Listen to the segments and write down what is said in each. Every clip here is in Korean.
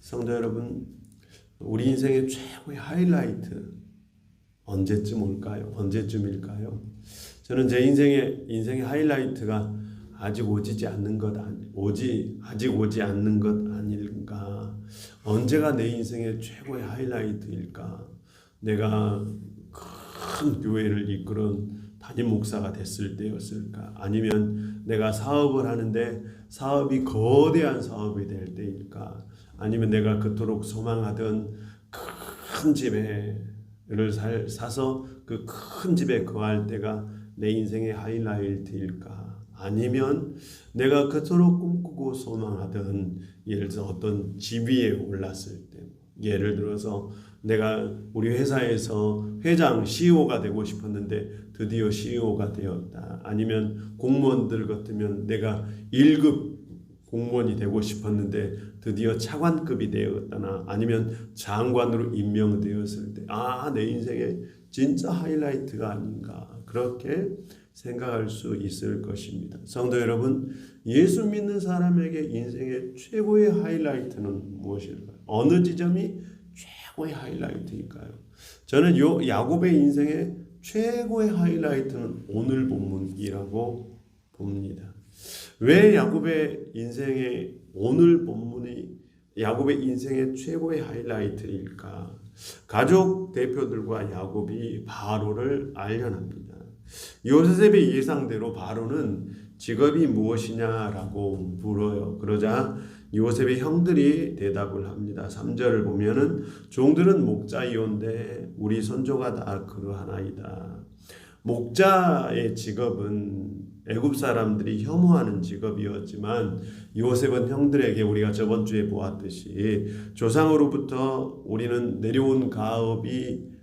성도 여러분, 우리 인생의 최고의 하이라이트 언제쯤 올까요? 언제쯤일까요? 저는 제 인생의 하이라이트가 아직 오지 않는 것 아닐까? 언제가 내 인생의 최고의 하이라이트일까? 내가 큰 교회를 이끄는 담임 목사가 됐을 때였을까? 아니면 내가 사업을 하는데 사업이 거대한 사업이 될 때일까? 아니면 내가 그토록 소망하던 큰 집을 사서 그 큰 집에 거할 때가 내 인생의 하이라이트일까? 아니면 내가 그토록 꿈꾸고 소망하던 예를 들어서 어떤 집 위에 올랐을 때, 예를 들어서 내가 우리 회사에서 회장 CEO가 되고 싶었는데 드디어 CEO가 되었다. 아니면 공무원들 같으면 내가 1급 공무원이 되고 싶었는데 드디어 차관급이 되었다나 아니면 장관으로 임명되었을 때 내 인생의 진짜 하이라이트가 아닌가 그렇게 생각할 수 있을 것입니다. 성도 여러분, 예수 믿는 사람에게 인생의 최고의 하이라이트는 무엇일까요? 어느 지점이 최고의 하이라이트일까요? 저는 야곱의 인생의 최고의 하이라이트는 오늘 본문이라고 봅니다. 왜 야곱의 인생의 오늘 본문이 야곱의 인생의 최고의 하이라이트일까? 가족 대표들과 야곱이 바로를 알려합니다. 요셉의 예상대로 바로는 직업이 무엇이냐라고 물어요. 그러자 요셉의 형들이 대답을 합니다. 3절을 보면은 종들은 목자이온데 우리 손조가 다 그러하나이다. 목자의 직업은 애굽 사람들이 혐오하는 직업이었지만 요셉은 형들에게 우리가 저번 주에 보았듯이 조상으로부터 우리는 내려온 가업이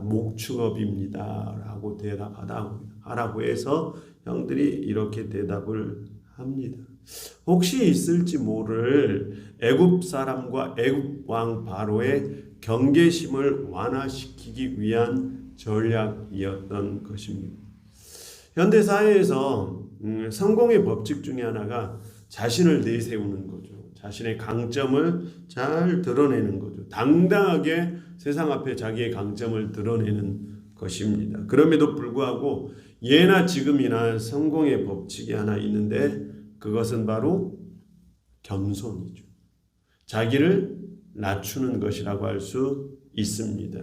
목축업입니다 라고 대답하라고 해서 형들이 이렇게 대답을 합니다. 혹시 있을지 모를 애굽 사람과 애굽 왕 바로의 경계심을 완화시키기 위한 전략이었던 것입니다. 현대 사회에서 성공의 법칙 중에 하나가 자신을 내세우는 거죠. 자신의 강점을 잘 드러내는 거죠. 당당하게 세상 앞에 자기의 강점을 드러내는 것입니다. 그럼에도 불구하고 예나 지금이나 성공의 법칙이 하나 있는데 그것은 바로 겸손이죠. 자기를 낮추는 것이라고 할 수 있습니다.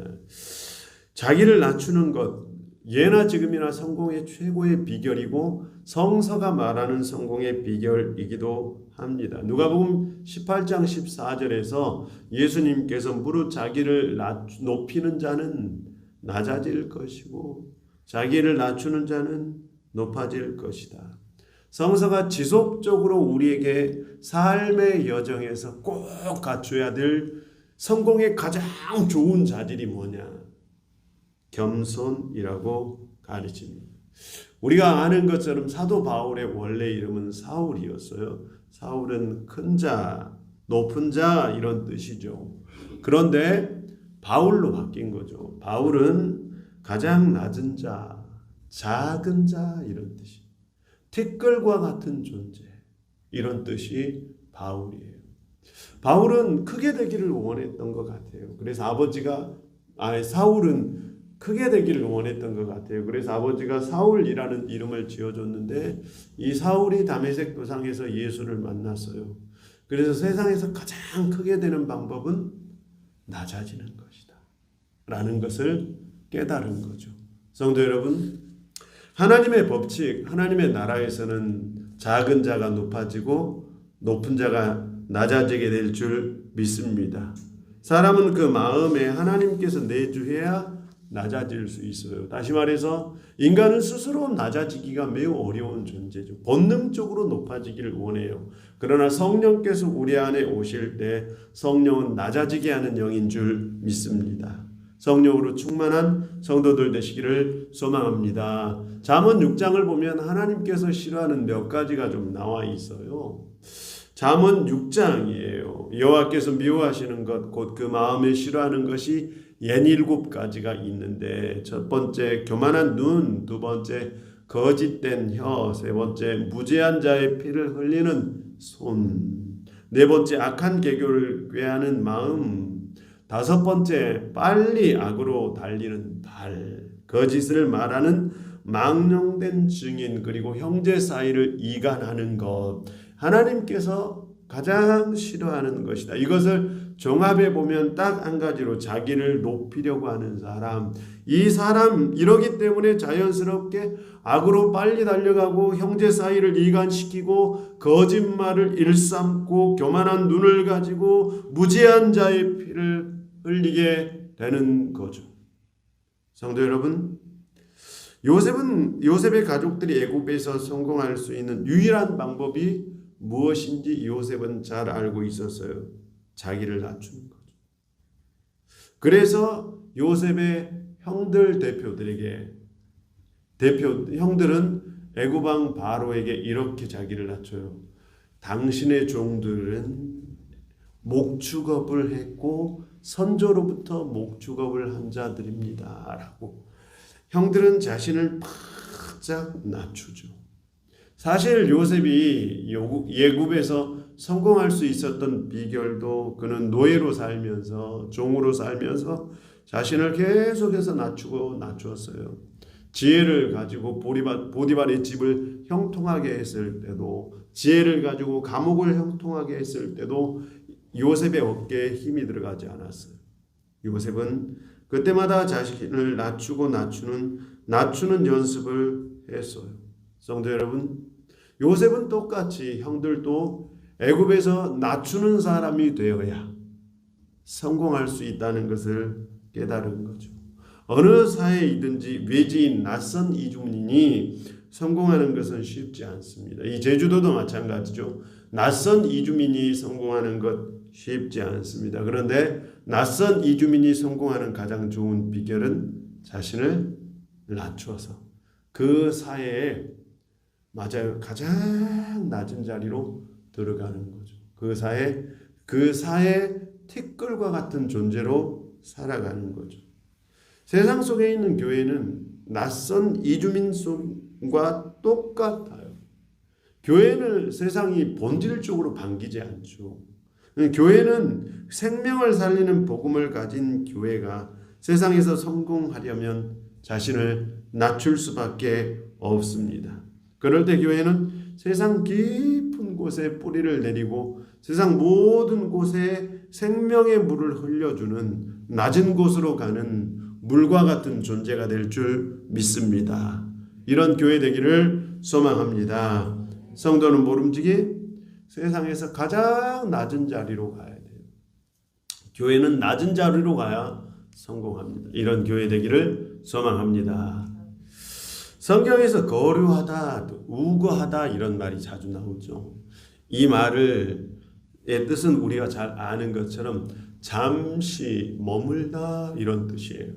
자기를 낮추는 것, 예나 지금이나 성공의 최고의 비결이고 성서가 말하는 성공의 비결이기도 합니다. 누가복음 18장 14절에서 예수님께서 무릇 자기를 높이는 자는 낮아질 것이고 자기를 낮추는 자는 높아질 것이다. 성서가 지속적으로 우리에게 삶의 여정에서 꼭 갖춰야 될 성공의 가장 좋은 자질이 뭐냐? 겸손이라고 가르칩니다. 우리가 아는 것처럼 사도 바울의 원래 이름은 사울이었어요. 사울은 큰 자, 높은 자 이런 뜻이죠. 그런데 바울로 바뀐 거죠. 바울은 가장 낮은 자, 작은 자 이런 뜻이. 티끌과 같은 존재 이런 뜻이 바울이에요. 바울은 크게 되기를 원했던 것 같아요. 그래서 사울은 크게 되기를 원했던 것 같아요. 그래서 아버지가 사울이라는 이름을 지어줬는데 이 사울이 다메섹 도상에서 예수를 만났어요. 그래서 세상에서 가장 크게 되는 방법은 낮아지는 것이다 라는 것을 깨달은 거죠. 성도 여러분, 하나님의 법칙, 하나님의 나라에서는 작은 자가 높아지고 높은 자가 낮아지게 될 줄 믿습니다. 사람은 그 마음에 하나님께서 내주해야 낮아질 수 있어요. 다시 말해서 인간은 스스로 낮아지기가 매우 어려운 존재죠. 본능적으로 높아지기를 원해요. 그러나 성령께서 우리 안에 오실 때 성령은 낮아지게 하는 영인 줄 믿습니다. 성령으로 충만한 성도들 되시기를 소망합니다. 잠언 6장을 보면 하나님께서 싫어하는 몇 가지가 좀 나와 있어요. 잠언 6장이에요. 여호와께서 미워하시는 것 곧 그 마음에 싫어하는 것이 67가지가 있는데 첫 번째 교만한 눈, 두 번째 거짓된 혀, 세 번째 무죄한 자의 피를 흘리는 손, 네 번째, 악한 계교를 꾀하는 마음. 다섯 번째, 빨리 악으로 달리는 발. 거짓을 말하는 망령된 증인, 그리고 형제 사이를 이간하는 것. 하나님께서 가장 싫어하는 것이다. 이것을 종합해 보면 딱 한 가지로 자기를 높이려고 하는 사람. 이 사람 이러기 때문에 자연스럽게 악으로 빨리 달려가고 형제 사이를 이간시키고 거짓말을 일삼고 교만한 눈을 가지고 무죄한 자의 피를 흘리게 되는 거죠. 성도 여러분, 요셉의 가족들이 애굽에서 성공할 수 있는 유일한 방법이 무엇인지 요셉은 잘 알고 있었어요. 자기를 낮추는 거죠. 그래서 요셉의 형들은 애굽 왕 바로에게 이렇게 자기를 낮춰요. 당신의 종들은 목축업을 했고 선조로부터 목축업을 한 자들입니다. 라고 형들은 자신을 바짝 낮추죠. 사실 요셉이 애굽에서 성공할 수 있었던 비결도 그는 노예로 살면서 종으로 살면서 자신을 계속해서 낮추었어요. 지혜를 가지고 보디발의 집을 형통하게 했을 때도, 지혜를 가지고 감옥을 형통하게 했을 때도 요셉의 어깨에 힘이 들어가지 않았어요. 요셉은 그때마다 자신을 낮추는 연습을 했어요. 성도 여러분, 요셉은 똑같이 형들도 애굽에서 낮추는 사람이 되어야 성공할 수 있다는 것을 깨달은 거죠. 어느 사회이든지 외지인, 낯선 이주민이 성공하는 것은 쉽지 않습니다. 이 제주도도 마찬가지죠. 낯선 이주민이 성공하는 것 쉽지 않습니다. 그런데 낯선 이주민이 성공하는 가장 좋은 비결은 자신을 낮춰서 그 사회에 가장 낮은 자리로 들어가는 거죠. 그 사회 티끌과 같은 존재로 살아가는 거죠. 세상 속에 있는 교회는 낯선 이주민과 똑같아요. 교회는 세상이 본질적으로 반기지 않죠. 교회는 생명을 살리는 복음을 가진 교회가 세상에서 성공하려면 자신을 낮출 수밖에 없습니다. 그럴 때 교회는 세상 깊은 곳에 뿌리를 내리고 세상 모든 곳에 생명의 물을 흘려주는 낮은 곳으로 가는 물과 같은 존재가 될 줄 믿습니다. 이런 교회 되기를 소망합니다. 성도는 모름지기 세상에서 가장 낮은 자리로 가야 돼요. 교회는 낮은 자리로 가야 성공합니다. 이런 교회 되기를 소망합니다. 성경에서 거류하다, 우거하다 이런 말이 자주 나오죠. 이 말의 뜻은 우리가 잘 아는 것처럼 잠시 머물다 이런 뜻이에요.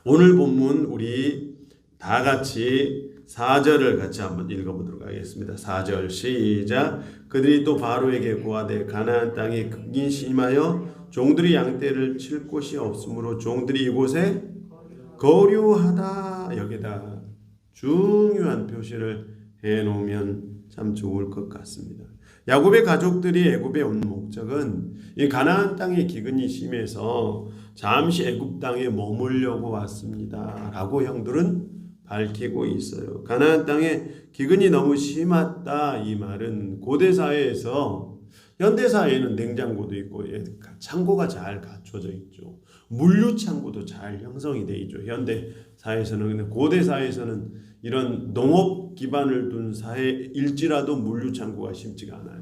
오늘 본문 우리 다 같이 4절을 같이 한번 읽어보도록 하겠습니다. 4절 시작. 그들이 또 바로에게 고하되 가나안 땅에 극인 심하여 종들이 양떼를 칠 곳이 없으므로 종들이 이곳에 거류하다. 여기다 중요한 표시를 해놓으면 참 좋을 것 같습니다. 야곱의 가족들이 애굽에 온 목적은 이 가나안 땅의 기근이 심해서 잠시 애굽 땅에 머물려고 왔습니다. 라고 형들은 밝히고 있어요. 가나안 땅에 기근이 너무 심했다. 이 말은 고대 사회에서, 현대 사회에는 냉장고도 있고 창고가 잘 갖춰져 있죠. 물류 창고도 잘 형성이 되어 있죠. 현대 사회에서는. 근데 고대 사회에서는 이런 농업 기반을 둔 사회일지라도 물류 창고가 쉽지가 않아요.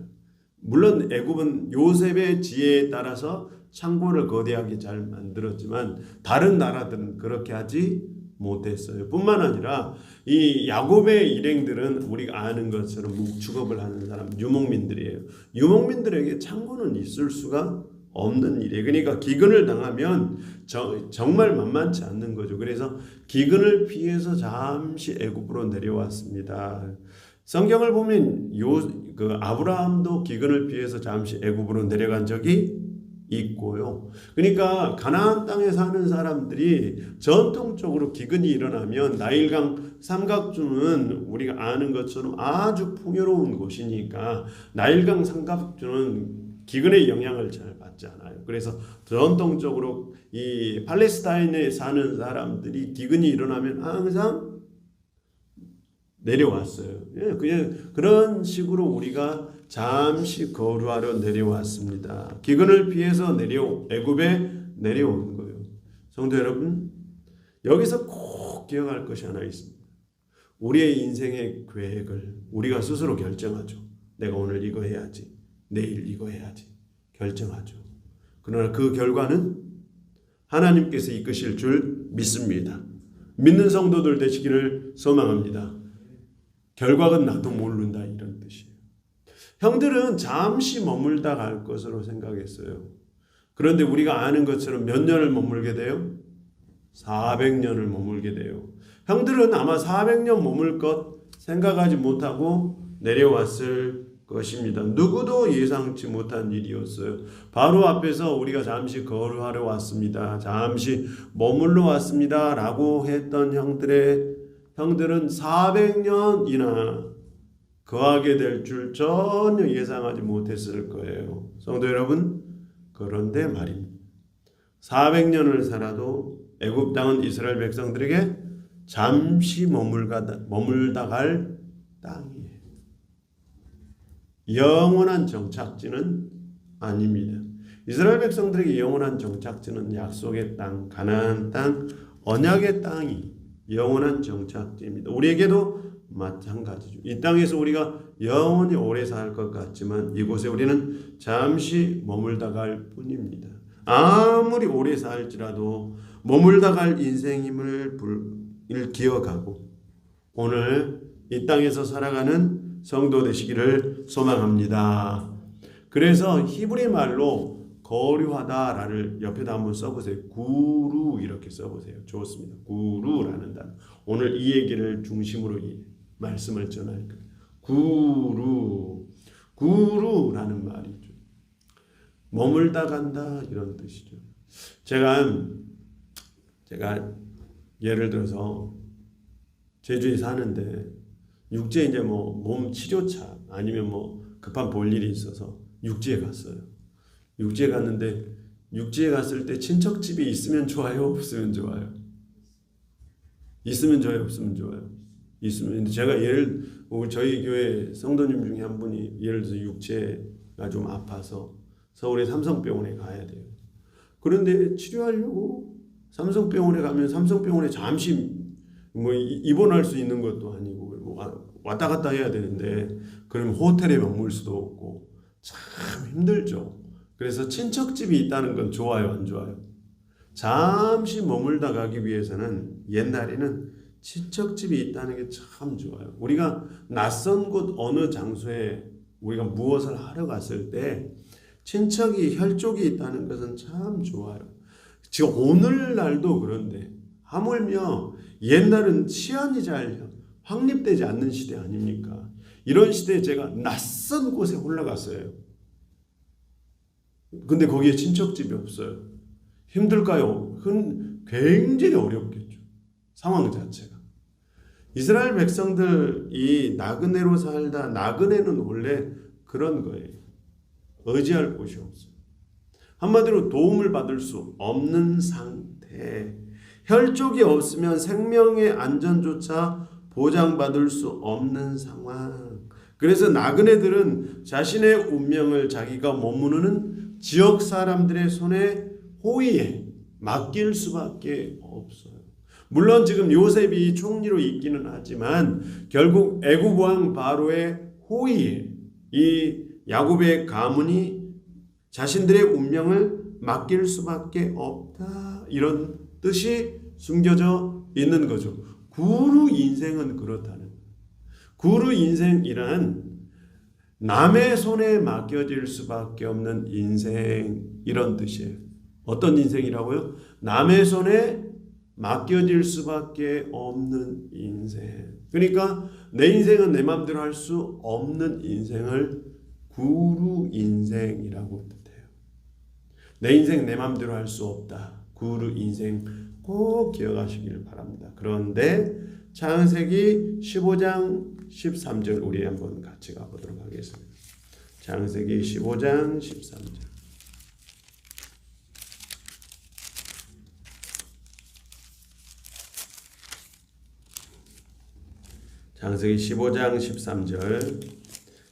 물론 애굽은 요셉의 지혜에 따라서 창고를 거대하게 잘 만들었지만 다른 나라들은 그렇게 하지 못했어요. 뿐만 아니라 이 야곱의 일행들은 우리가 아는 것처럼 목축업을 하는 사람, 유목민들이에요. 유목민들에게 창고는 있을 수가 없는 일이에요. 그러니까 기근을 당하면 정말 만만치 않는 거죠. 그래서 기근을 피해서 잠시 애굽으로 내려왔습니다. 성경을 보면 아브라함도 기근을 피해서 잠시 애굽으로 내려간 적이 있고요. 그러니까 가나안 땅에 사는 사람들이 전통적으로 기근이 일어나면 나일강 삼각주는 우리가 아는 것처럼 아주 풍요로운 곳이니까 나일강 삼각주는 기근의 영향을 잘 받지 않아요. 그래서 전통적으로 이 팔레스타인에 사는 사람들이 기근이 일어나면 항상 내려왔어요. 예, 그냥 그런 식으로 우리가 잠시 거류하러 내려왔습니다. 기근을 피해서 애굽에 내려온 거예요. 성도 여러분, 여기서 꼭 기억할 것이 하나 있습니다. 우리의 인생의 계획을 우리가 스스로 결정하죠. 내가 오늘 이거 해야지, 내일 이거 해야지 결정하죠. 그러나 그 결과는 하나님께서 이끄실 줄 믿습니다. 믿는 성도들 되시기를 소망합니다. 결과는 나도 모른다 이런 뜻이에요. 형들은 잠시 머물다 갈 것으로 생각했어요. 그런데 우리가 아는 것처럼 몇 년을 머물게 돼요? 400년을 머물게 돼요. 형들은 아마 400년 머물 것 생각하지 못하고 내려왔을 것입니다. 누구도 예상치 못한 일이었어요. 바로 앞에서 우리가 잠시 거류하러 왔습니다. 잠시 머물러 왔습니다. 라고 했던 형들은 400년이나 거하게 될 줄 전혀 예상하지 못했을 거예요. 성도 여러분, 그런데 말입니다. 400년을 살아도 애굽 땅은 이스라엘 백성들에게 잠시 머물다 갈 땅이에요. 영원한 정착지는 아닙니다. 이스라엘 백성들에게 영원한 정착지는 약속의 땅, 가나안 땅, 언약의 땅이 영원한 정착지입니다. 우리에게도 마찬가지죠. 이 땅에서 우리가 영원히 오래 살 것 같지만 이곳에 우리는 잠시 머물다 갈 뿐입니다. 아무리 오래 살지라도 머물다 갈 인생임을 기억하고 오늘 이 땅에서 살아가는 성도 되시기를 소망합니다. 그래서 히브리 말로 거류하다를 옆에다 한번 써보세요. 구루 이렇게 써보세요. 좋습니다. 구루라는 단어. 오늘 이 얘기를 중심으로 말씀을 전할 거예요. 구루라는 말이죠. 머물다 간다 이런 뜻이죠. 제가 예를 들어서 제주에 사는데 육지에 이제 몸 치료차 아니면 급한 볼 일이 있어서 육지에 갔어요. 육지에 갔는데 육지에 갔을 때 친척집이 있으면 좋아요, 없으면 좋아요? 있으면 좋아요, 없으면 좋아요? 있으면. 근데 제가 저희 교회 성도님 중에 한 분이 예를 들어서 육체가 좀 아파서 서울의 삼성병원에 가야 돼요. 그런데 치료하려고 삼성병원에 가면 삼성병원에 잠시 입원할 수 있는 것도 아니고 왔다 갔다 해야 되는데 그러면 호텔에 머물 수도 없고 참 힘들죠. 그래서 친척집이 있다는 건 좋아요, 안 좋아요? 잠시 머물다 가기 위해서는 옛날에는 친척집이 있다는 게 참 좋아요. 우리가 낯선 곳 어느 장소에 우리가 무엇을 하러 갔을 때 친척이 혈족이 있다는 것은 참 좋아요. 지금 오늘날도 그런데 하물며 옛날은 치안이 잘 확립되지 않는 시대 아닙니까? 이런 시대에 제가 낯선 곳에 올라갔어요. 근데 거기에 친척집이 없어요. 힘들까요? 굉장히 어렵겠죠. 상황 자체가. 이스라엘 백성들이 나그네로 살다, 나그네는 원래 그런 거예요. 의지할 곳이 없어요. 한마디로 도움을 받을 수 없는 상태. 혈족이 없으면 생명의 안전조차 보장받을 수 없는 상황. 그래서 나그네들은 자신의 운명을 자기가 머무르는 지역 사람들의 손에 호의에 맡길 수밖에 없어요. 물론 지금 요셉이 총리로 있기는 하지만 결국 애굽 왕 바로의 호의에 이 야곱의 가문이 자신들의 운명을 맡길 수밖에 없다. 이런 뜻이 숨겨져 있는 거죠. 구루 인생은 그렇다는. 구루 인생이란 남의 손에 맡겨질 수밖에 없는 인생 이런 뜻이에요. 어떤 인생이라고요? 남의 손에 맡겨질 수밖에 없는 인생. 그러니까 내 인생은 내 마음대로 할 수 없는 인생을 구루 인생이라고 뜻해요. 내 인생 내 맘대로 할 수 없다. 구루 인생 꼭 기억하시길 바랍니다. 그런데 창세기 15장 13절 우리 한번 같이 가보도록 하겠습니다. 창세기 15장 13절. 창세기 15장 13절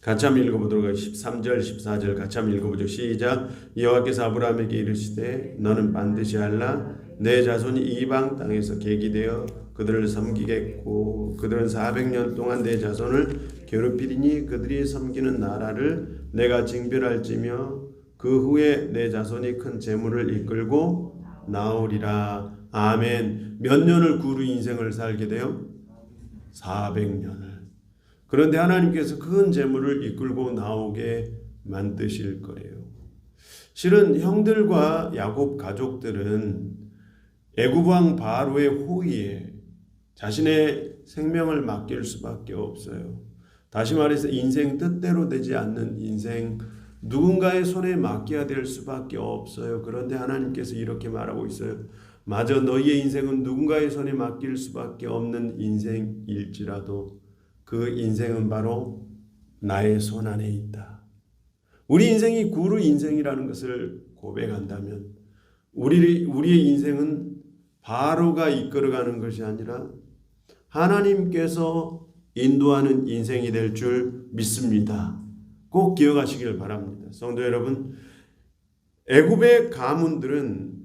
같이 한번 읽어보도록 하겠습니다. 13절 14절 같이 한번 읽어보죠. 시작. 여호와께서 아브라함에게 이르시되 너는 반드시 알라 내 자손이 이방 땅에서 계기되어 그들을 섬기겠고 그들은 400년 동안 내 자손을 괴롭히리니 그들이 섬기는 나라를 내가 징별할지며 그 후에 내 자손이 큰 재물을 이끌고 나오리라. 아멘. 몇 년을 구루 인생을 살게 돼요? 400년을. 그런데 하나님께서 큰 재물을 이끌고 나오게 만드실 거예요. 실은 형들과 야곱 가족들은 애굽 왕 바로의 호의에 자신의 생명을 맡길 수밖에 없어요. 다시 말해서 인생 뜻대로 되지 않는 인생, 누군가의 손에 맡겨야 될 수밖에 없어요. 그런데 하나님께서 이렇게 말하고 있어요. 마저 너희의 인생은 누군가의 손에 맡길 수밖에 없는 인생일지라도 그 인생은 바로 나의 손 안에 있다. 우리 인생이 구루 인생이라는 것을 고백한다면 우리의 인생은 바로가 이끌어가는 것이 아니라 하나님께서 인도하는 인생이 될 줄 믿습니다. 꼭 기억하시길 바랍니다. 성도 여러분, 애굽의 가문들은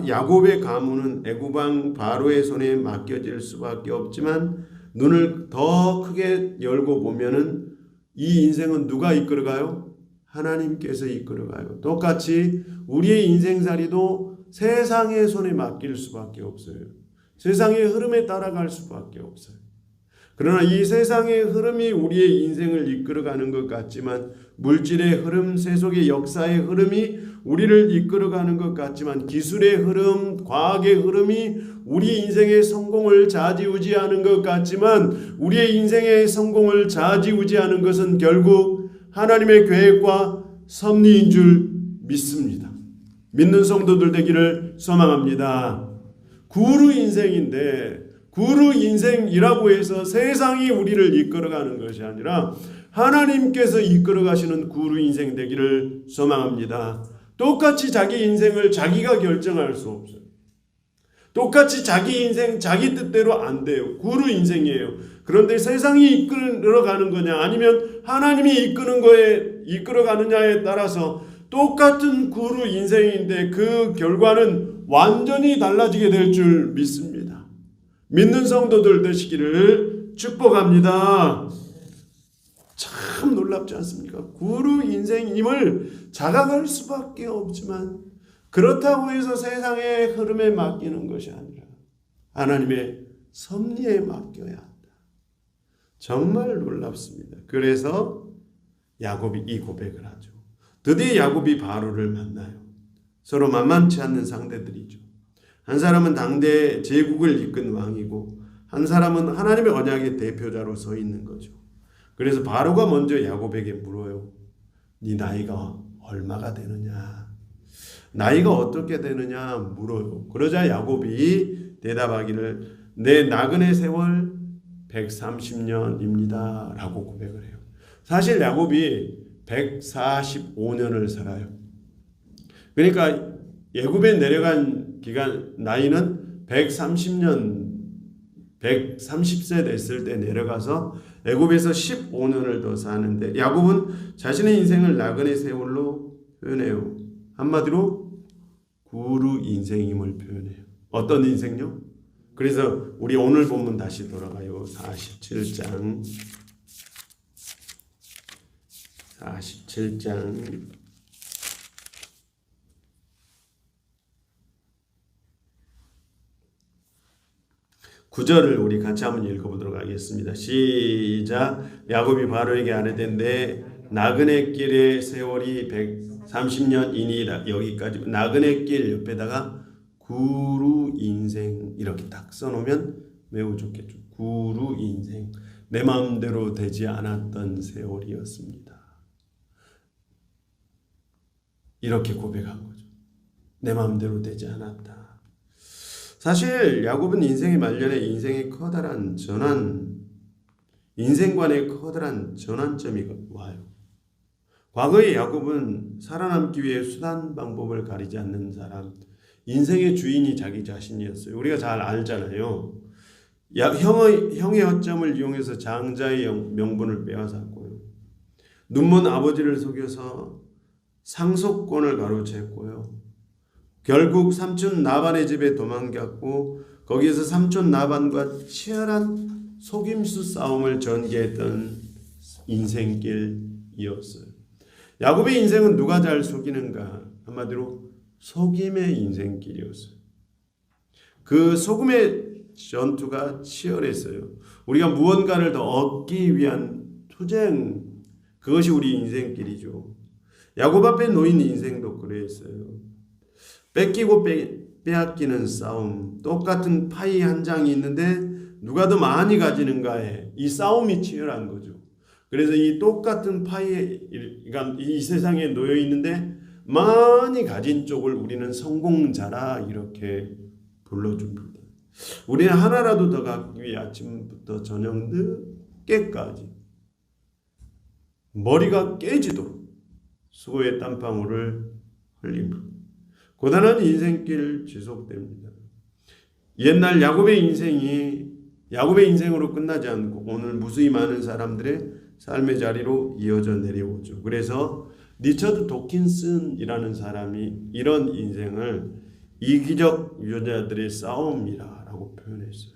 야곱의 가문은 애굽 왕 바로의 손에 맡겨질 수밖에 없지만 눈을 더 크게 열고 보면은 이 인생은 누가 이끌어가요? 하나님께서 이끌어가요. 똑같이 우리의 인생살이도 세상의 손에 맡길 수밖에 없어요. 세상의 흐름에 따라갈 수밖에 없어요. 그러나 이 세상의 흐름이 우리의 인생을 이끌어가는 것 같지만 물질의 흐름, 세속의 역사의 흐름이 우리를 이끌어가는 것 같지만 기술의 흐름, 과학의 흐름이 우리 인생의 성공을 좌지우지하는 것 같지만 우리의 인생의 성공을 좌지우지하는 것은 결국 하나님의 계획과 섭리인 줄 믿습니다. 믿는 성도들 되기를 소망합니다. 구루 인생인데 구루 인생이라고 해서 세상이 우리를 이끌어가는 것이 아니라 하나님께서 이끌어가시는 구루 인생 되기를 소망합니다. 똑같이 자기 인생을 자기가 결정할 수 없어요. 똑같이 자기 인생 자기 뜻대로 안 돼요. 구루 인생이에요. 그런데 세상이 이끌어가는 거냐 아니면 하나님이 이끌어가느냐에 따라서 똑같은 구루 인생인데 그 결과는 완전히 달라지게 될 줄 믿습니다. 믿는 성도들 되시기를 축복합니다. 참 놀랍지 않습니까? 구루 인생임을 자각할 수밖에 없지만 그렇다고 해서 세상의 흐름에 맡기는 것이 아니라 하나님의 섭리에 맡겨야 한다. 정말 놀랍습니다. 그래서 야곱이 이 고백을 하죠. 드디어 야곱이 바로를 만나요. 서로 만만치 않는 상대들이죠. 한 사람은 당대 제국을 이끈 왕이고 한 사람은 하나님의 언약의 대표자로 서 있는 거죠. 그래서 바로가 먼저 야곱에게 물어요. 네 나이가 얼마가 되느냐? 나이가 어떻게 되느냐 물어요. 그러자 야곱이 대답하기를 내 나그네 세월 130년입니다 라고 고백을 해요. 사실 야곱이 145년을 살아요. 그러니까 애굽에 내려간 기간 나이는 130세 됐을 때 내려가서 애굽에서 15년을 더 사는데 야곱은 자신의 인생을 나그네 세월로 표현해요. 한마디로 구루 인생임을 표현해요. 어떤 인생요? 그래서 우리 오늘 본문 다시 돌아가요. 47장 9절을 우리 같이 한번 읽어보도록 하겠습니다. 시작. 야곱이 바로에게 아뢰되 내 나그네 길의 세월이 130년이니이다. 여기까지 나그네 길 옆에다가 구루 인생 이렇게 딱 써놓으면 매우 좋겠죠. 구루 인생. 내 마음대로 되지 않았던 세월이었습니다. 이렇게 고백한 거죠. 내 마음대로 되지 않았다. 사실 야곱은 인생의 말년에 인생의 커다란 전환, 인생관의 커다란 전환점이 와요. 과거의 야곱은 살아남기 위해 수단 방법을 가리지 않는 사람, 인생의 주인이 자기 자신이었어요. 우리가 잘 알잖아요. 형의 허점을 이용해서 장자의 명분을 빼앗았고요. 눈먼 아버지를 속여서 상속권을 가로챘고요. 결국 삼촌 나반의 집에 도망갔고 거기에서 삼촌 나반과 치열한 속임수 싸움을 전개했던 인생길이었어요. 야곱의 인생은 누가 잘 속이는가? 한마디로 속임의 인생길이었어요. 그 속임의 전투가 치열했어요. 우리가 무언가를 더 얻기 위한 투쟁, 그것이 우리 인생길이죠. 야곱 앞에 놓인 인생도 그랬어요. 뺏기고 빼앗기는 싸움, 똑같은 파이 한 장이 있는데 누가 더 많이 가지는가에 이 싸움이 치열한 거죠. 그래서 이 똑같은 파이에, 그러니까 이 세상에 놓여 있는데 많이 가진 쪽을 우리는 성공자라 이렇게 불러줍니다. 우리는 하나라도 더 갖기 위해 아침부터 저녁 늦게까지 머리가 깨지도록 수고의 땀방울을 흘립니다. 고단한 인생길 지속됩니다. 옛날 야곱의 인생으로 끝나지 않고 오늘 무수히 많은 사람들의 삶의 자리로 이어져 내려오죠. 그래서 리처드 도킨슨이라는 사람이 이런 인생을 이기적 유전자들의 싸움이라고 표현했어요.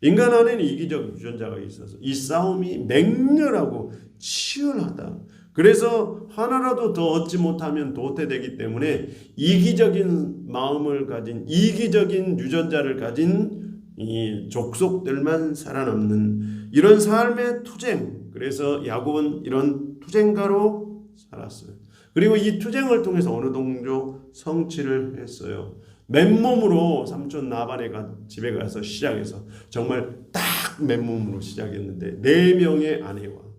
인간 안에는 이기적 유전자가 있어서 이 싸움이 맹렬하고 치열하다. 그래서 하나라도 더 얻지 못하면 도태되기 때문에 이기적인 마음을 가진, 이기적인 유전자를 가진 이 족속들만 살아남는 이런 삶의 투쟁. 그래서 야곱은 이런 투쟁가로 살았어요. 그리고 이 투쟁을 통해서 어느 정도 성취를 했어요. 맨몸으로 삼촌 나반의 집에 가서 시작해서 정말 딱 맨몸으로 시작했는데 4명의 아내와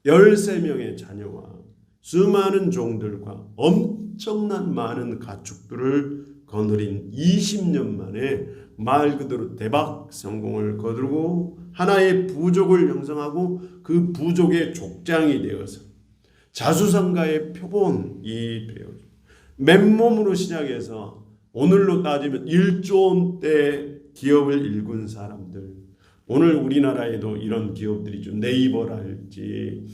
13명의 자녀와 수많은 종들과 엄청난 많은 가축들을 거느린 20년 만에 말 그대로 대박 성공을 거두고 하나의 부족을 형성하고 그 부족의 족장이 되어서 자수성가의 표본이 되어서 맨몸으로 시작해서 오늘로 따지면 1조 원대 기업을 일군 사람들, 오늘 우리나라에도 이런 기업들이 좀 네이버랄지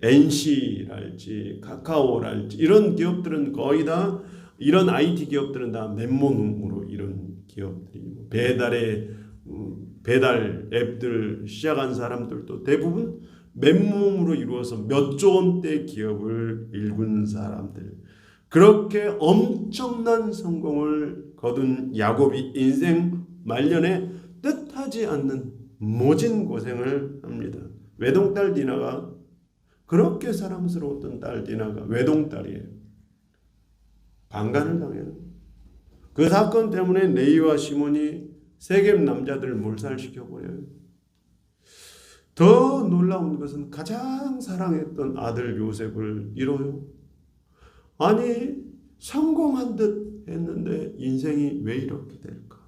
NC랄지 카카오랄지 이런 기업들은 거의 다 이런 IT 기업들은 다 맨몸으로 이런 기업들이 배달 앱들 시작한 사람들도 대부분 맨몸으로 이루어서 몇 조 원대 기업을 일군 사람들, 그렇게 엄청난 성공을 거둔 야곱이 인생 말년에 뜻하지 않는 모진 고생을 합니다. 외동딸 디나가 그렇게 사랑스러웠던 딸 디나가 외동딸이에요. 방간을 당해요. 그 사건 때문에 레이와 시몬이 세겜 남자들을 몰살시켜버려요. 더 놀라운 것은 가장 사랑했던 아들 요셉을 잃어요. 아니 성공한 듯 했는데 인생이 왜 이렇게 될까?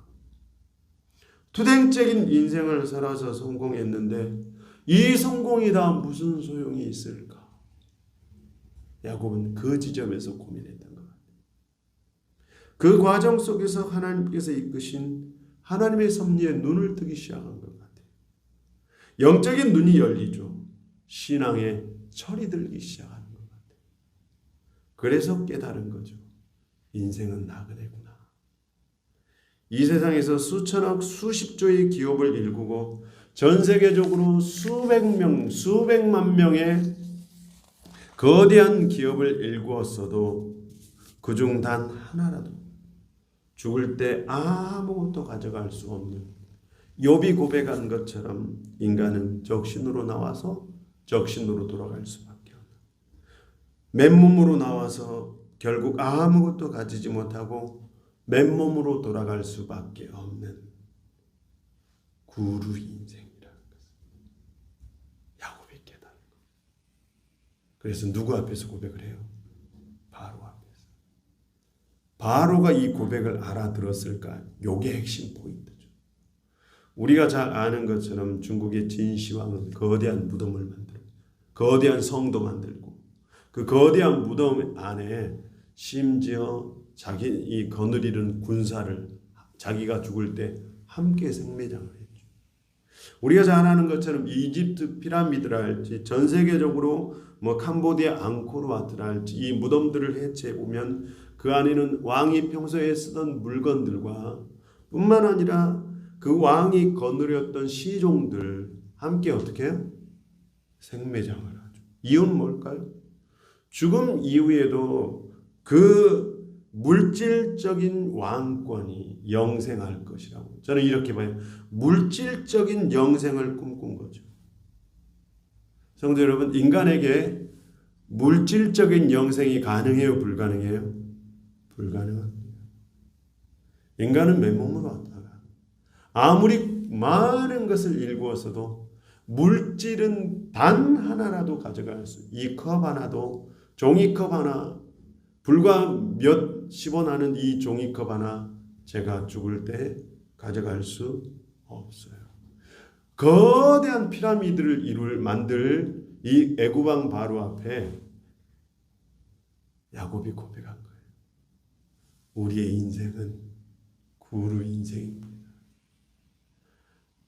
투쟁적인 인생을 살아서 성공했는데 이 성공이 다 무슨 소용이 있을까? 야곱은 그 지점에서 고민했던 것 같아요. 그 과정 속에서 하나님께서 이끄신 하나님의 섭리에 눈을 뜨기 시작한 것 같아요. 영적인 눈이 열리죠. 신앙의 철이 들기 시작하는 것 같아요. 그래서 깨달은 거죠. 인생은 나그네구나. 이 세상에서 수천억, 수십조의 기업을 일구고 전 세계적으로 수백만 명의 거대한 기업을 일구었어도 그중 단 하나라도 죽을 때 아무것도 가져갈 수 없는, 욥이 고백한 것처럼 인간은 적신으로 나와서 적신으로 돌아갈 수밖에 없는, 맨몸으로 나와서 결국 아무것도 가지지 못하고 맨몸으로 돌아갈 수밖에 없는 구루 인생이라는 것을 야곱이 깨달은 것. 그래서 누구 앞에서 고백을 해요? 바로 앞에서. 바로가 이 고백을 알아들었을까? 요게 핵심 포인트죠. 우리가 잘 아는 것처럼 중국의 진시황은 거대한 무덤을 만들고 거대한 성도 만들고 그 거대한 무덤 안에 심지어 자기 이 거느리는 군사를 자기가 죽을 때 함께 생매장을 했죠. 우리가 잘 아는 것처럼 이집트 피라미드라 할지 전 세계적으로 뭐 캄보디아 앙코르와트라 할지 이 무덤들을 해체해 보면 그 안에는 왕이 평소에 쓰던 물건들과 뿐만 아니라 그 왕이 거느렸던 시종들 함께 어떻게 해요? 생매장을 하죠. 이유는 뭘까요? 죽음 이후에도 그 물질적인 왕권이 영생할 것이라고 저는 이렇게 봐요. 물질적인 영생을 꿈꾼 거죠. 성도 여러분, 인간에게 물질적인 영생이 가능해요? 불가능해요? 불가능합니다. 인간은 맨몸으로 왔다가 아무리 많은 것을 일구었어도 물질은 단 하나라도 가져갈 수, 이 컵 하나도, 종이컵 하나, 불과 몇십 원 하는 이 종이컵 하나 제가 죽을 때 가져갈 수 없어요. 거대한 피라미드를 만들 이 애굽왕 바로 앞에 야곱이 고백한 거예요. 우리의 인생은 구루 인생입니다.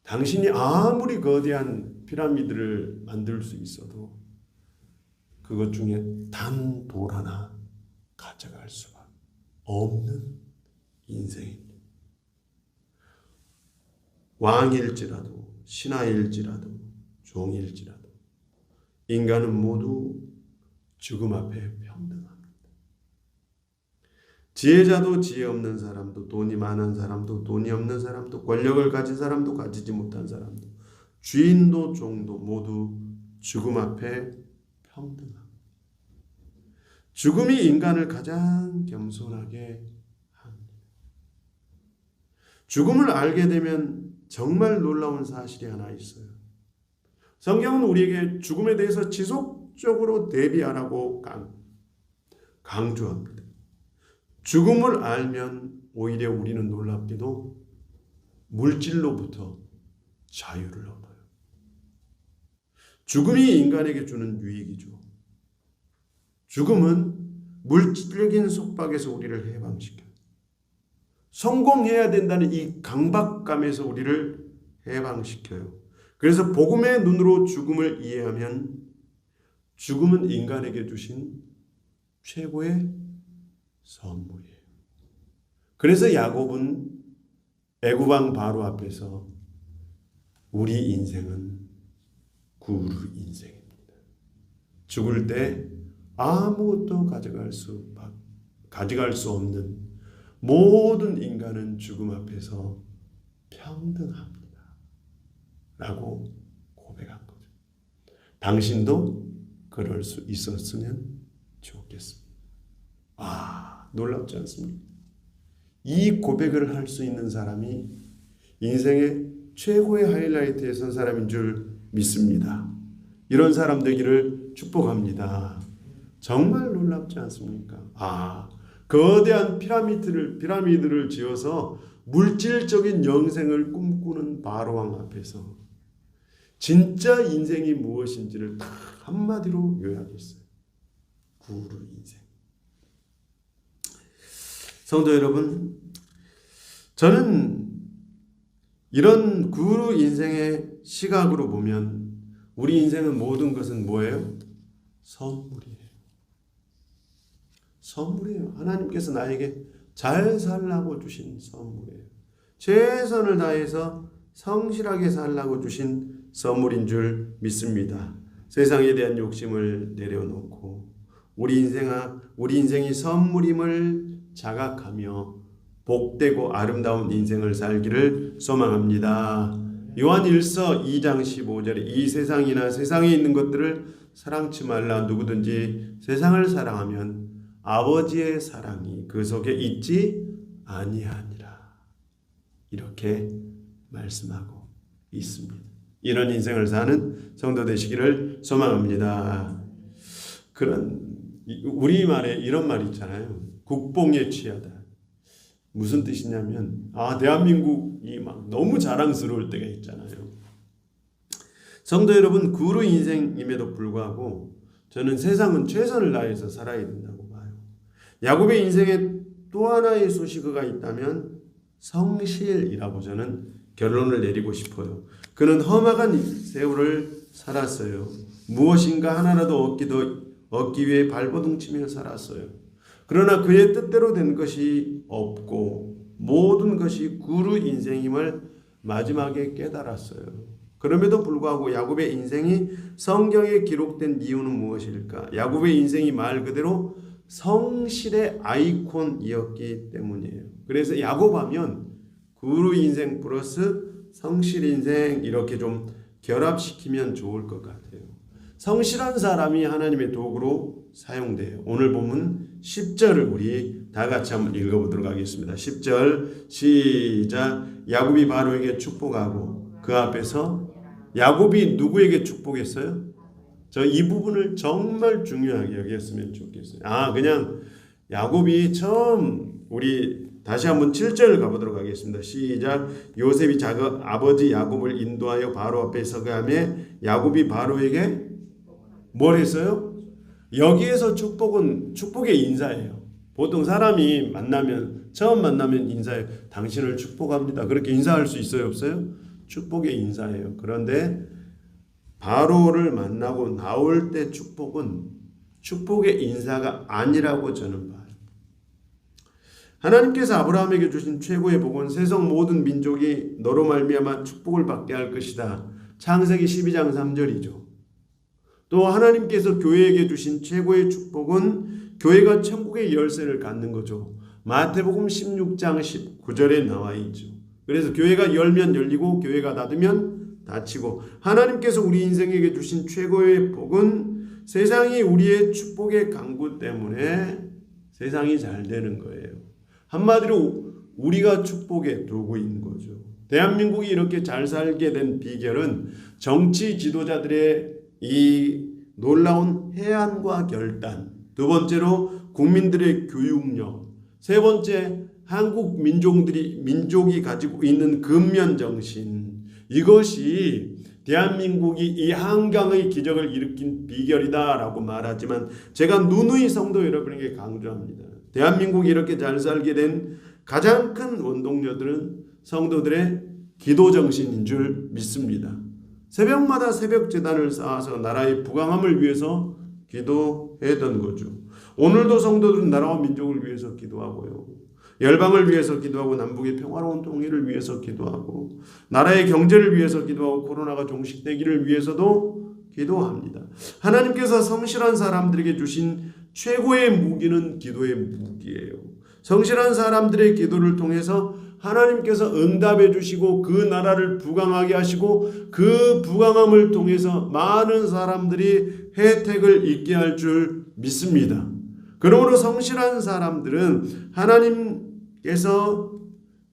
당신이 아무리 거대한 피라미드를 만들 수 있어도 그것 중에 단 돌 하나 가져갈 수가 없는 인생입니다. 왕일지라도 신하일지라도 종일지라도 인간은 모두 죽음 앞에 평등합니다. 지혜자도 지혜 없는 사람도, 돈이 많은 사람도, 돈이 없는 사람도, 권력을 가진 사람도, 가지지 못한 사람도, 주인도 종도 모두 죽음 앞에 평등합니다. 죽음이 인간을 가장 겸손하게 합니다. 죽음을 알게 되면 정말 놀라운 사실이 하나 있어요. 성경은 우리에게 죽음에 대해서 지속적으로 대비하라고 강조합니다. 죽음을 알면 오히려 우리는 놀랍게도 물질로부터 자유를 얻어요. 죽음이 인간에게 주는 유익이죠. 죽음은 물질적인 속박에서 우리를 해방시켜요. 성공해야 된다는 이 강박감에서 우리를 해방시켜요. 그래서 복음의 눈으로 죽음을 이해하면 죽음은 인간에게 주신 최고의 선물이에요. 그래서 야곱은 애굽왕 바로 앞에서 우리 인생은 구루 인생입니다. 죽을 때 아무것도 가져갈 수 없는 모든 인간은 죽음 앞에서 평등합니다. 라고 고백한 거죠. 당신도 그럴 수 있었으면 좋겠습니다. 놀랍지 않습니까? 이 고백을 할 수 있는 사람이 인생의 최고의 하이라이트에 선 사람인 줄 믿습니다. 이런 사람 되기를 축복합니다. 정말 놀랍지 않습니까? 거대한 피라미드를 지어서 물질적인 영생을 꿈꾸는 바로왕 앞에서 진짜 인생이 무엇인지를 딱 한마디로 요약했어요. 구루 인생. 성도 여러분, 저는 이런 구루 인생의 시각으로 보면 우리 인생은 모든 것은 뭐예요? 선물이에요. 선물이에요. 하나님께서 나에게 잘 살라고 주신 선물이에요. 최선을 다해서 성실하게 살라고 주신 선물인 줄 믿습니다. 세상에 대한 욕심을 내려놓고 우리 인생이 선물임을 자각하며 복되고 아름다운 인생을 살기를 소망합니다. 요한 1서 2장 15절에 이 세상이나 세상에 있는 것들을 사랑치 말라. 누구든지 세상을 사랑하면 아버지의 사랑이 그 속에 있지 아니하니라. 이렇게 말씀하고 있습니다. 이런 인생을 사는 성도 되시기를 소망합니다. 그런 우리말에 이런 말이 있잖아요. 국뽕에 취하다. 무슨 뜻이냐면 대한민국이 막 너무 자랑스러울 때가 있잖아요. 성도 여러분, 구루 인생임에도 불구하고 저는 세상은 최선을 다해서 살아야 된다고 봐요. 야곱의 인생에 또 하나의 소식어가 있다면 성실이라고 저는 결론을 내리고 싶어요. 그는 험악한 세월을 살았어요. 무엇인가 하나라도 얻기 위해 발버둥치며 살았어요. 그러나 그의 뜻대로 된 것이 없고 모든 것이 구루 인생임을 마지막에 깨달았어요. 그럼에도 불구하고 야곱의 인생이 성경에 기록된 이유는 무엇일까? 야곱의 인생이 말 그대로 성실의 아이콘이었기 때문이에요. 그래서 야곱하면 구루 인생 플러스 성실 인생 이렇게 좀 결합시키면 좋을 것 같아요. 성실한 사람이 하나님의 도구로 사용돼요. 오늘 본문 10절을 우리 다 같이 한번 읽어보도록 하겠습니다. 10절 시작. 야곱이 바로에게 축복하고 그 앞에서 야곱이 누구에게 축복했어요? 저 이 부분을 정말 중요하게 여겼으면 좋겠어요. 그냥 야곱이 처음 우리 다시 한번 7절 가보도록 하겠습니다. 시작. 요셉이 아버지 야곱을 인도하여 바로 앞에 서게 하며 야곱이 바로에게 뭘 했어요? 여기에서 축복은 축복의 인사예요. 보통 사람이 처음 만나면 인사해요. 당신을 축복합니다. 그렇게 인사할 수 있어요, 없어요? 축복의 인사예요. 그런데 바로를 만나고 나올 때 축복은 축복의 인사가 아니라고 저는 봐요. 하나님께서 아브라함에게 주신 최고의 복은 세상 모든 민족이 너로 말미암아 축복을 받게 할 것이다. 창세기 12장 3절이죠. 또 하나님께서 교회에게 주신 최고의 축복은 교회가 천국의 열쇠를 갖는 거죠. 마태복음 16장 19절에 나와 있죠. 그래서 교회가 열면 열리고 교회가 닫으면 닫히고 하나님께서 우리 인생에게 주신 최고의 복은 세상이 우리의 축복의 강구 때문에 세상이 잘 되는 거예요. 한마디로 우리가 축복의 도구인 거죠. 대한민국이 이렇게 잘 살게 된 비결은 정치 지도자들의 이 놀라운 해안과 결단, 두 번째로 국민들의 교육력, 세 번째 한국 민족이 가지고 있는 근면 정신, 이것이 대한민국이 이 한강의 기적을 일으킨 비결이다라고 말하지만 제가 누누이 성도 여러분에게 강조합니다. 대한민국이 이렇게 잘 살게 된 가장 큰 원동력들은 성도들의 기도 정신인 줄 믿습니다. 새벽마다 새벽 제단을 쌓아서 나라의 부강함을 위해서 기도했던 거죠. 오늘도 성도들은 나라와 민족을 위해서 기도하고요. 열방을 위해서 기도하고 남북의 평화로운 통일을 위해서 기도하고 나라의 경제를 위해서 기도하고 코로나가 종식되기를 위해서도 기도합니다. 하나님께서 성실한 사람들에게 주신 최고의 무기는 기도의 무기예요. 성실한 사람들의 기도를 통해서 하나님께서 응답해 주시고 그 나라를 부강하게 하시고 그 부강함을 통해서 많은 사람들이 혜택을 입게 할 줄 믿습니다. 그러므로 성실한 사람들은 하나님께서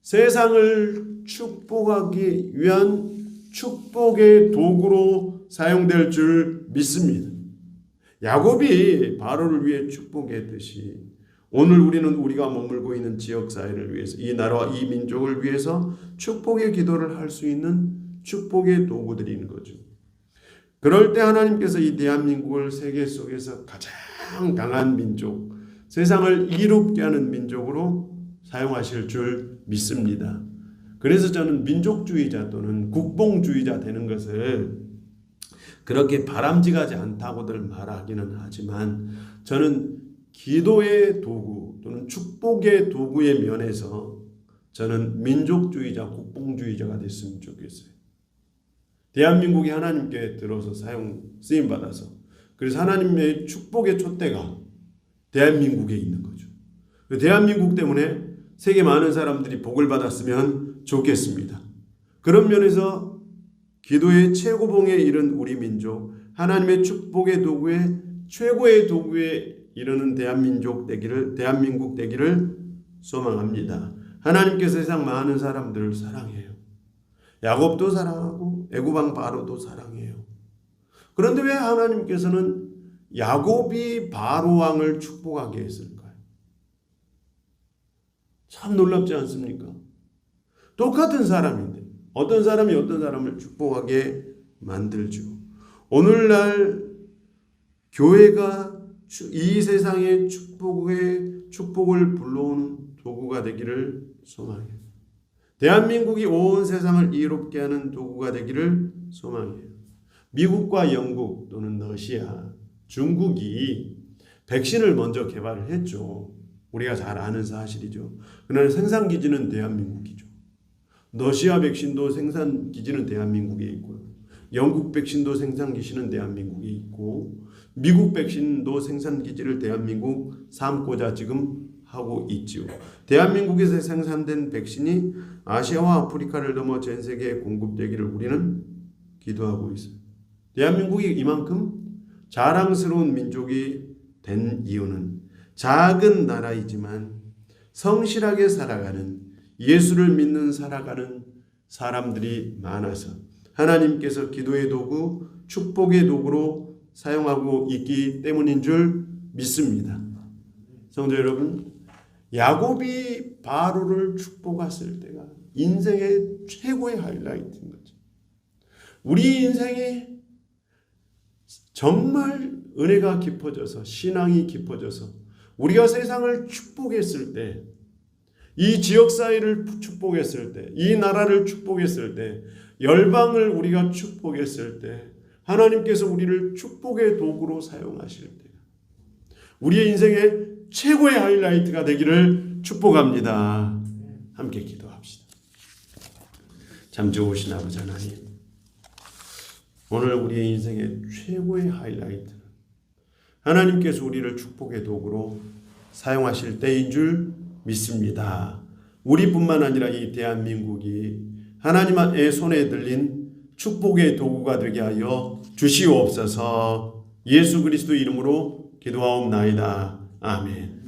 세상을 축복하기 위한 축복의 도구로 사용될 줄 믿습니다. 야곱이 바로를 위해 축복했듯이 오늘 우리는 우리가 머물고 있는 지역사회를 위해서 이 나라와 이 민족을 위해서 축복의 기도를 할 수 있는 축복의 도구들인 거죠. 그럴 때 하나님께서 이 대한민국을 세계 속에서 가장 강한 민족, 세상을 이롭게 하는 민족으로 사용하실 줄 믿습니다. 그래서 저는 민족주의자 또는 국뽕주의자 되는 것을 그렇게 바람직하지 않다고들 말하기는 하지만 저는 기도의 도구 또는 축복의 도구의 면에서 저는 민족주의자, 국뽕주의자가 됐으면 좋겠어요. 대한민국이 하나님께 들어서 쓰임받아서 그래서 하나님의 축복의 촛대가 대한민국에 있는 거죠. 대한민국 때문에 세계 많은 사람들이 복을 받았으면 좋겠습니다. 그런 면에서 기도의 최고봉에 이른 우리 민족, 하나님의 축복의 도구에 최고의 도구에 이르는 대한민국 되기를 소망합니다. 하나님께서 세상 많은 사람들을 사랑해요. 야곱도 사랑하고 애굽 왕 바로도 사랑해요. 그런데 왜 하나님께서는 야곱이 바로 왕을 축복하게 했을까요? 참 놀랍지 않습니까? 똑같은 사람인데 어떤 사람이 어떤 사람을 축복하게 만들죠. 오늘날 교회가 이 세상의 축복을 불러오는 도구가 되기를 소망해요. 대한민국이 온 세상을 이롭게 하는 도구가 되기를 소망해요. 미국과 영국 또는 러시아, 중국이 백신을 먼저 개발을 했죠. 우리가 잘 아는 사실이죠. 그러나 생산기지는 대한민국이죠. 러시아 백신도 생산기지는 대한민국에 있고요. 영국 백신도 생산기지는 대한민국에 있고 미국 백신도 생산기지를 대한민국 삼고자 지금 하고 있지요. 대한민국에서 생산된 백신이 아시아와 아프리카를 넘어 전 세계에 공급되기를 우리는 기도하고 있어요. 대한민국이 이만큼 자랑스러운 민족이 된 이유는 작은 나라이지만 성실하게 살아가는 예수를 믿는 살아가는 사람들이 많아서 하나님께서 기도의 도구, 축복의 도구로 사용하고 있기 때문인 줄 믿습니다. 성도 여러분, 야곱이 바로를 축복했을 때가 인생의 최고의 하이라이트인 거죠. 우리 인생에 정말 은혜가 깊어져서 신앙이 깊어져서 우리가 세상을 축복했을 때, 이 지역사회를 축복했을 때, 이 나라를 축복했을 때, 열방을 우리가 축복했을 때 하나님께서 우리를 축복의 도구로 사용하실 때 우리의 인생의 최고의 하이라이트가 되기를 축복합니다. 함께 기도합시다. 참 좋으신 아버지 하나님, 오늘 우리의 인생의 최고의 하이라이트는 하나님께서 우리를 축복의 도구로 사용하실 때인 줄 믿습니다. 우리뿐만 아니라 이 대한민국이 하나님의 손에 들린 축복의 도구가 되게 하여 주시옵소서. 예수 그리스도 이름으로 기도하옵나이다. 아멘.